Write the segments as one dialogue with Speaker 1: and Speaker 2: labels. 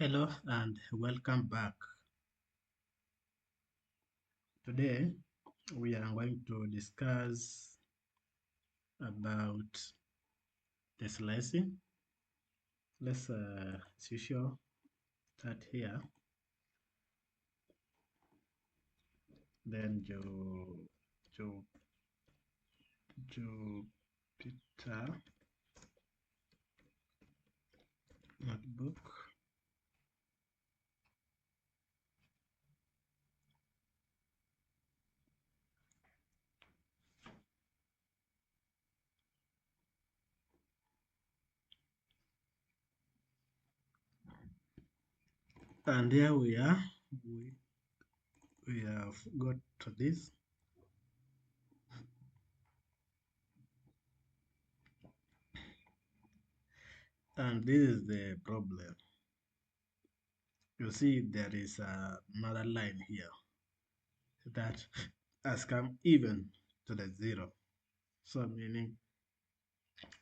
Speaker 1: Hello and welcome back. Today we are going to discuss about the slicing. Let's, as usual, start here. Then Jupyter notebook. And here we are. We have got to this. And this is the problem. You see, there is another line here that has come even to the zero. So meaning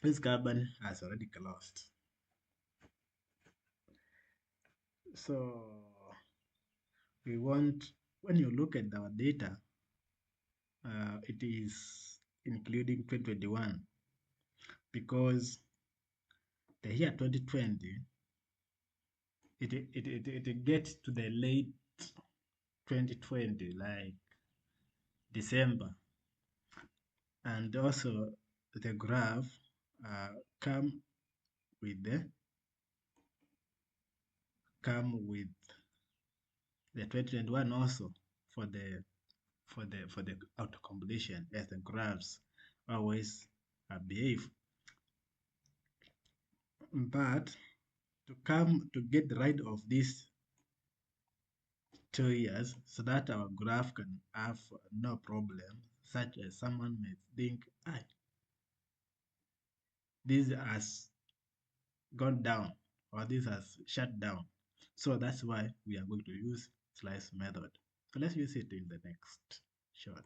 Speaker 1: this carbon has already closed. So we want, when you look at our data, it is including 2021 because the year 2020, it gets to the late 2020, like December. And also the graph uh, come with the 2021 also for the auto completion as the graphs always behave. But to get rid of these 2 years so that our graph can have no problem, such as someone may think, this has gone down or this has shut down. So that's why we are going to use slice method. So let's use it in the next shot.